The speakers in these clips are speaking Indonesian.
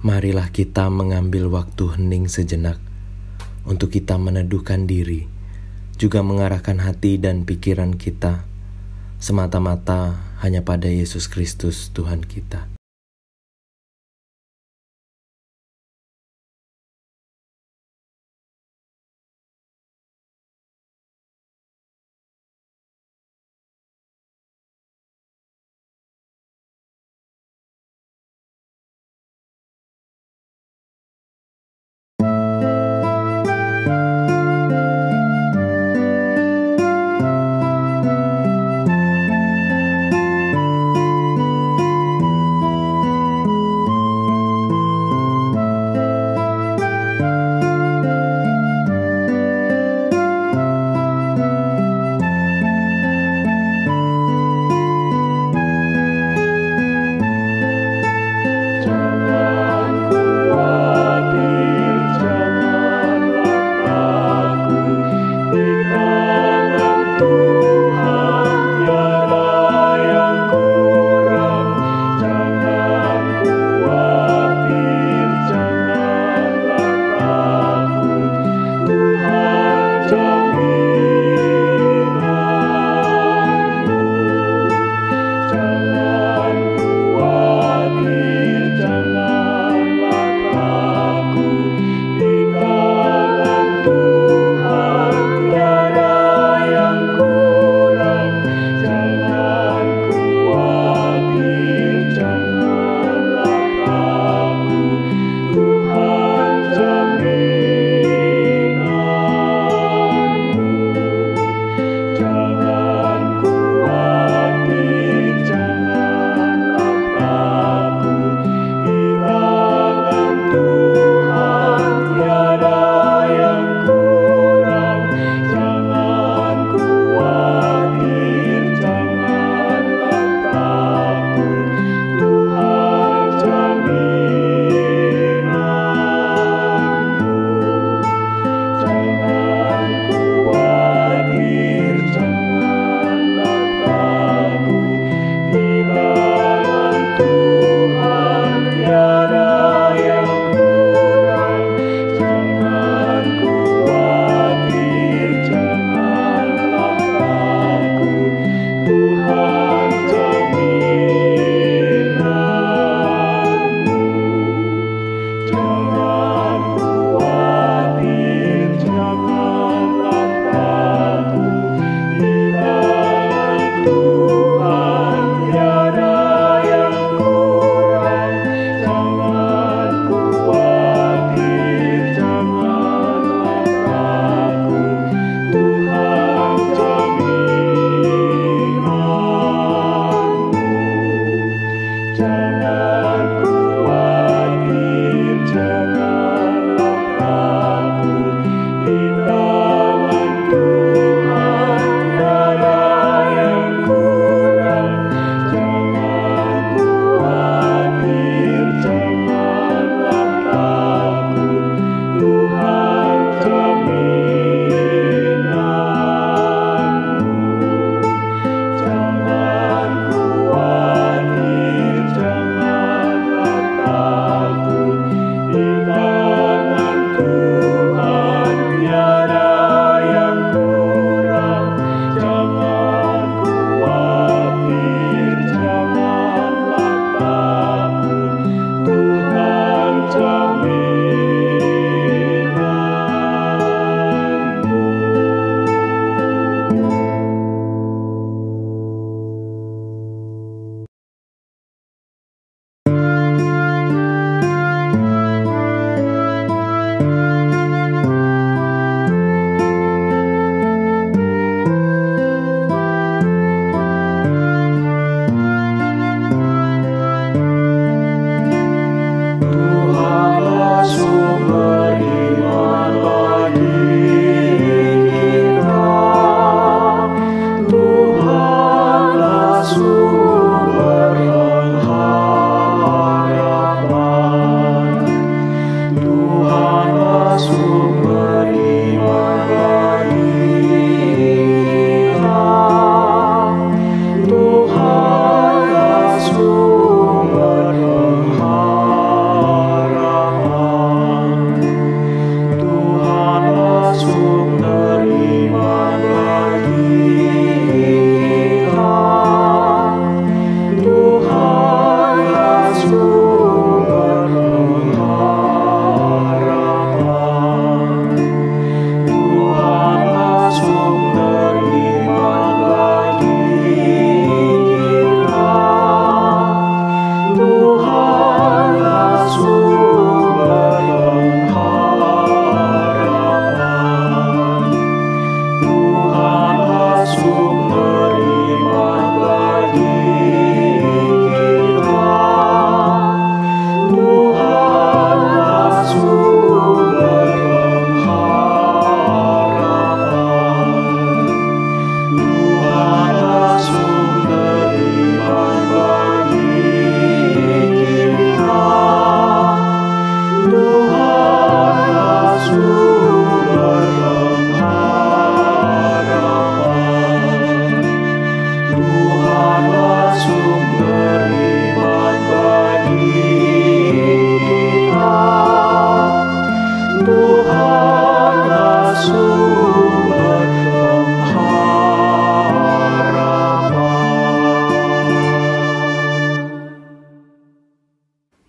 Marilah kita mengambil waktu hening sejenak untuk kita meneduhkan diri, juga mengarahkan hati dan pikiran kita semata-mata hanya pada Yesus Kristus Tuhan kita.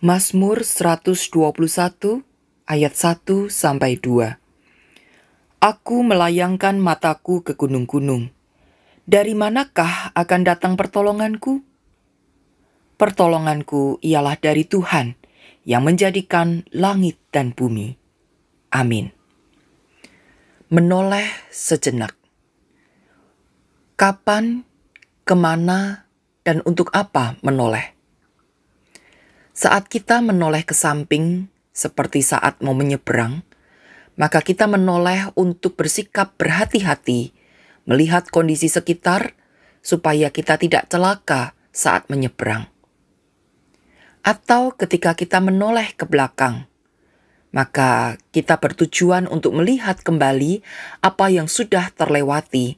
Mazmur 121 ayat 1-2. Aku melayangkan mataku ke gunung-gunung. Dari manakah akan datang pertolonganku? Pertolonganku ialah dari Tuhan yang menjadikan langit dan bumi. Amin. Menoleh sejenak. Kapan, kemana, dan untuk apa menoleh? Saat kita menoleh ke samping, seperti saat mau menyeberang, maka kita menoleh untuk bersikap berhati-hati, melihat kondisi sekitar, supaya kita tidak celaka saat menyeberang. Atau ketika kita menoleh ke belakang, maka kita bertujuan untuk melihat kembali apa yang sudah terlewati.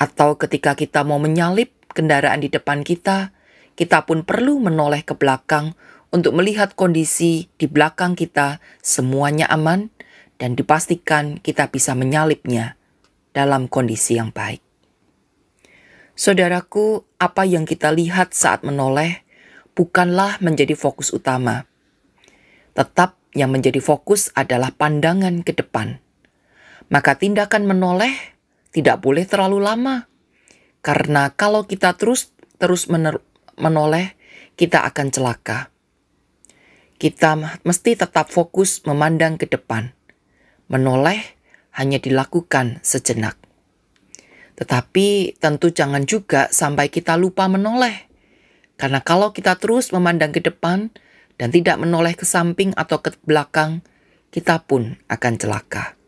Atau ketika kita mau menyalip kendaraan di depan kita pun perlu menoleh ke belakang untuk melihat kondisi di belakang kita semuanya aman dan dipastikan kita bisa menyalipnya dalam kondisi yang baik. Saudaraku, apa yang kita lihat saat menoleh bukanlah menjadi fokus utama. Tetap yang menjadi fokus adalah pandangan ke depan. Maka tindakan menoleh tidak boleh terlalu lama. Karena kalau kita terus menoleh, kita akan celaka. Kita mesti tetap fokus memandang ke depan. Menoleh hanya dilakukan sejenak. Tetapi tentu jangan juga sampai kita lupa menoleh. Karena kalau kita terus memandang ke depan dan tidak menoleh ke samping atau ke belakang, kita pun akan celaka.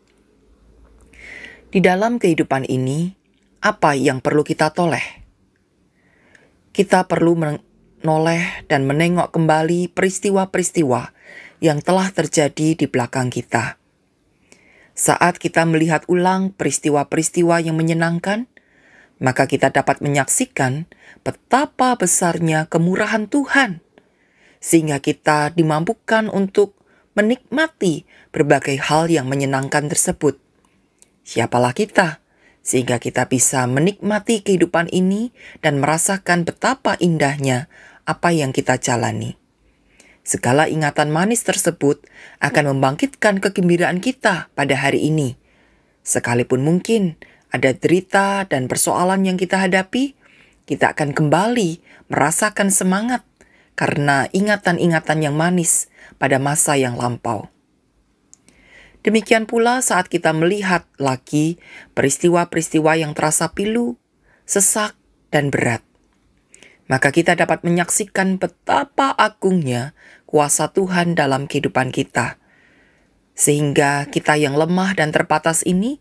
Di dalam kehidupan ini, apa yang perlu kita toleh? Kita perlu menoleh dan menengok kembali peristiwa-peristiwa yang telah terjadi di belakang kita. Saat kita melihat ulang peristiwa-peristiwa yang menyenangkan, maka kita dapat menyaksikan betapa besarnya kemurahan Tuhan, sehingga kita dimampukan untuk menikmati berbagai hal yang menyenangkan tersebut. Siapalah kita? Sehingga kita bisa menikmati kehidupan ini dan merasakan betapa indahnya apa yang kita jalani. Segala ingatan manis tersebut akan membangkitkan kegembiraan kita pada hari ini. Sekalipun mungkin ada derita dan persoalan yang kita hadapi, kita akan kembali merasakan semangat karena ingatan-ingatan yang manis pada masa yang lampau. Demikian pula saat kita melihat lagi peristiwa-peristiwa yang terasa pilu, sesak, dan berat. Maka kita dapat menyaksikan betapa agungnya kuasa Tuhan dalam kehidupan kita. Sehingga kita yang lemah dan terbatas ini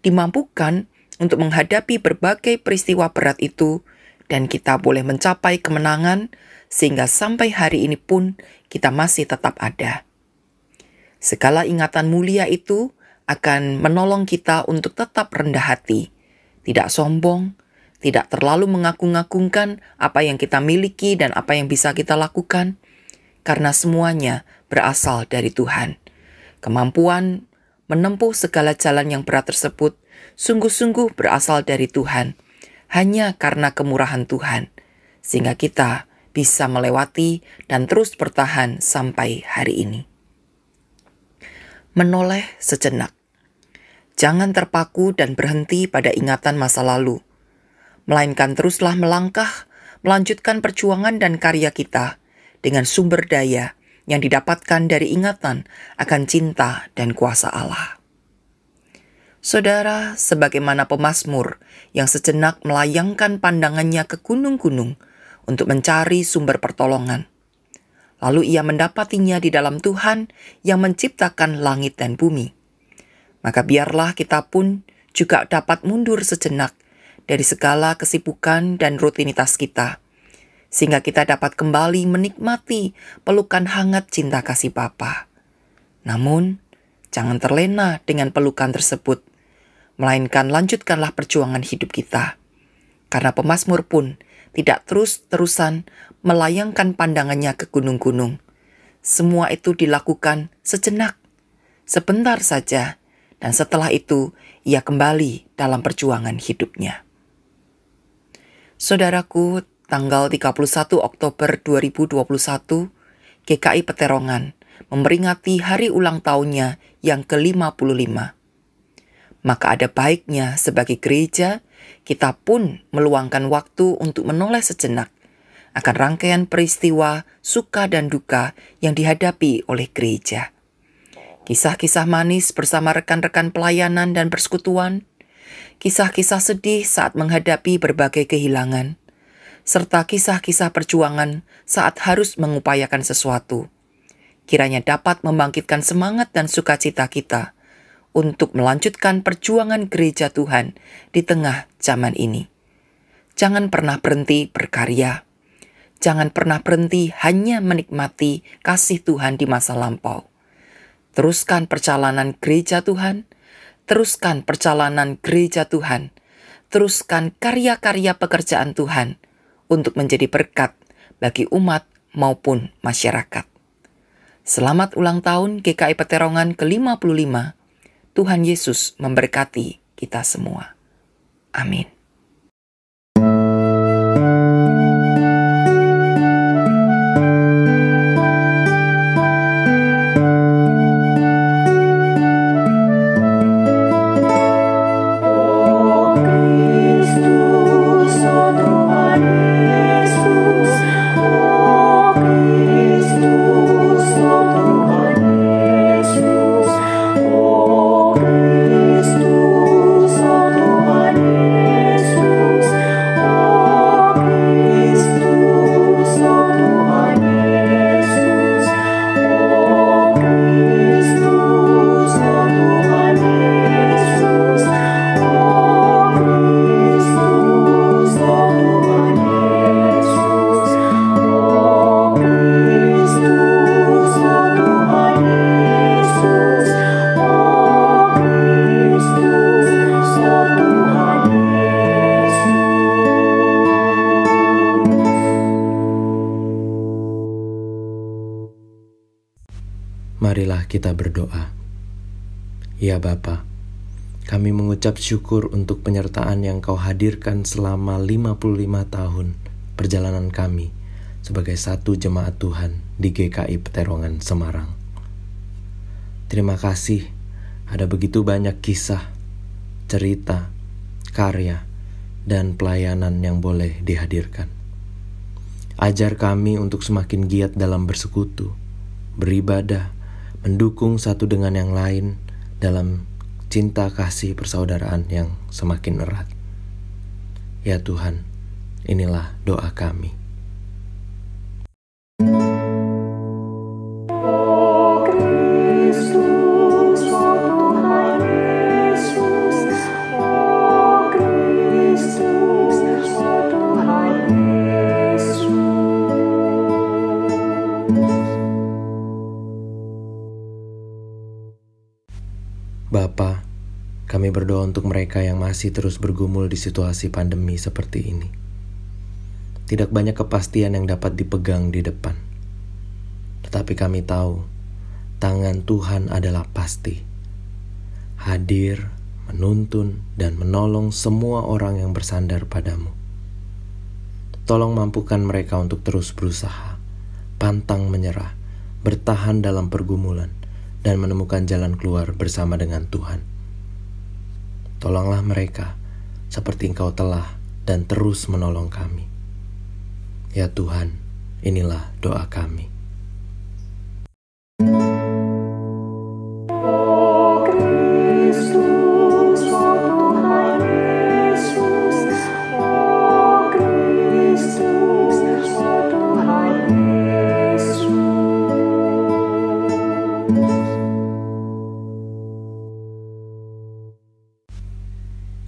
dimampukan untuk menghadapi berbagai peristiwa berat itu dan kita boleh mencapai kemenangan sehingga sampai hari ini pun kita masih tetap ada. Segala ingatan mulia itu akan menolong kita untuk tetap rendah hati, tidak sombong, tidak terlalu mengagung-agungkan apa yang kita miliki dan apa yang bisa kita lakukan, karena semuanya berasal dari Tuhan. Kemampuan menempuh segala jalan yang berat tersebut sungguh-sungguh berasal dari Tuhan, hanya karena kemurahan Tuhan, sehingga kita bisa melewati dan terus bertahan sampai hari ini. Menoleh sejenak. Jangan terpaku dan berhenti pada ingatan masa lalu, melainkan teruslah melangkah, melanjutkan perjuangan dan karya kita dengan sumber daya yang didapatkan dari ingatan akan cinta dan kuasa Allah. Saudara, sebagaimana pemazmur yang sejenak melayangkan pandangannya ke gunung-gunung untuk mencari sumber pertolongan, lalu ia mendapatinya di dalam Tuhan yang menciptakan langit dan bumi. Maka biarlah kita pun juga dapat mundur sejenak dari segala kesibukan dan rutinitas kita, sehingga kita dapat kembali menikmati pelukan hangat cinta kasih Bapa. Namun, jangan terlena dengan pelukan tersebut, melainkan lanjutkanlah perjuangan hidup kita. Karena pemazmur pun tidak terus-terusan melayangkan pandangannya ke gunung-gunung. Semua itu dilakukan sejenak, sebentar saja, dan setelah itu ia kembali dalam perjuangan hidupnya. Saudaraku, tanggal 31 Oktober 2021, GKI Peterongan memperingati hari ulang tahunnya yang ke-55. Maka ada baiknya sebagai gereja, kita pun meluangkan waktu untuk menoleh sejenak akan rangkaian peristiwa suka dan duka yang dihadapi oleh gereja. Kisah-kisah manis bersama rekan-rekan pelayanan dan persekutuan, kisah-kisah sedih saat menghadapi berbagai kehilangan, serta kisah-kisah perjuangan saat harus mengupayakan sesuatu, kiranya dapat membangkitkan semangat dan sukacita kita untuk melanjutkan perjuangan gereja Tuhan di tengah zaman ini. Jangan pernah berhenti berkarya. Jangan pernah berhenti hanya menikmati kasih Tuhan di masa lampau. Teruskan perjalanan gereja Tuhan, teruskan perjalanan gereja Tuhan, teruskan karya-karya pekerjaan Tuhan untuk menjadi berkat bagi umat maupun masyarakat. Selamat ulang tahun GKI Peterongan ke-55. Tuhan Yesus memberkati kita semua. Amin. Marilah kita berdoa. Ya Bapa, kami mengucap syukur untuk penyertaan yang Kau hadirkan selama 55 tahun perjalanan kami sebagai satu jemaat Tuhan di GKI Peterongan Semarang. Terima kasih, ada begitu banyak kisah, cerita, karya, dan pelayanan yang boleh dihadirkan. Ajar kami untuk semakin giat dalam bersekutu, beribadah, mendukung satu dengan yang lain dalam cinta kasih persaudaraan yang semakin erat. Ya Tuhan, inilah doa kami. Bapa, kami berdoa untuk mereka yang masih terus bergumul di situasi pandemi seperti ini. Tidak banyak kepastian yang dapat dipegang di depan. Tetapi kami tahu, tangan Tuhan adalah pasti. Hadir, menuntun, dan menolong semua orang yang bersandar padamu. Tolong mampukan mereka untuk terus berusaha, pantang menyerah, bertahan dalam pergumulan, dan menemukan jalan keluar bersama dengan Tuhan. Tolonglah mereka seperti Engkau telah dan terus menolong kami. Ya Tuhan, inilah doa kami.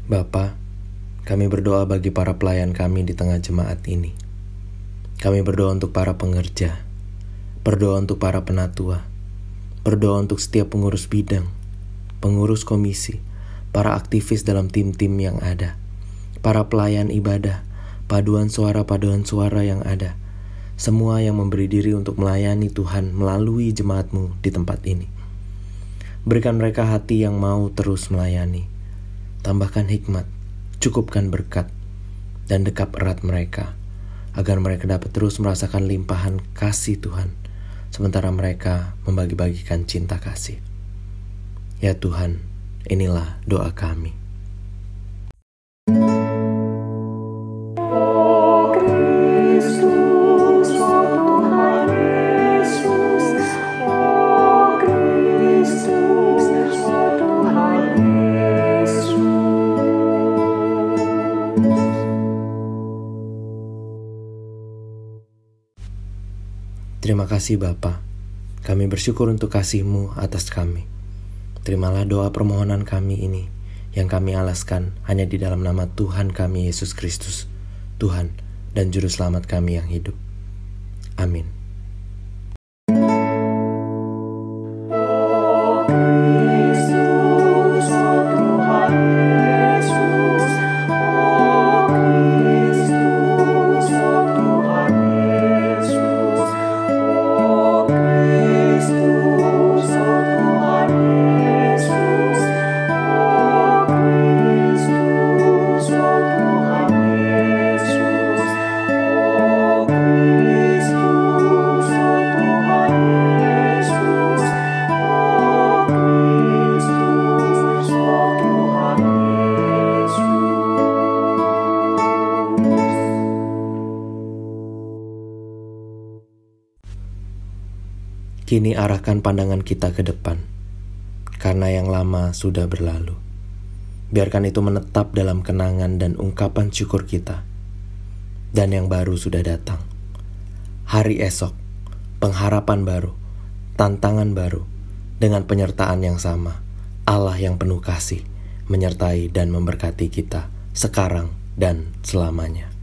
Bapa, kami berdoa bagi para pelayan kami di tengah jemaat ini. Kami berdoa untuk para pengerja, berdoa untuk para penatua, berdoa untuk setiap pengurus bidang, pengurus komisi, para aktivis dalam tim-tim yang ada, para pelayan ibadah, paduan suara yang ada, semua yang memberi diri untuk melayani Tuhan melalui jemaat-Mu di tempat ini. Berikan mereka hati yang mau terus melayani. Tambahkan hikmat, cukupkan berkat, dan dekap erat mereka, agar mereka dapat terus merasakan limpahan kasih Tuhan, sementara mereka membagi-bagikan cinta kasih. Ya Tuhan, inilah doa kami. Terima kasih Bapa, kami bersyukur untuk kasih-Mu atas kami. Terimalah doa permohonan kami ini, yang kami alaskan hanya di dalam nama Tuhan kami Yesus Kristus, Tuhan dan Juru Selamat kami yang hidup. Amin. Kini arahkan pandangan kita ke depan, karena yang lama sudah berlalu. Biarkan itu menetap dalam kenangan dan ungkapan syukur kita. Dan yang baru sudah datang. Hari esok, pengharapan baru, tantangan baru, dengan penyertaan yang sama. Allah yang penuh kasih, menyertai dan memberkati kita sekarang dan selamanya.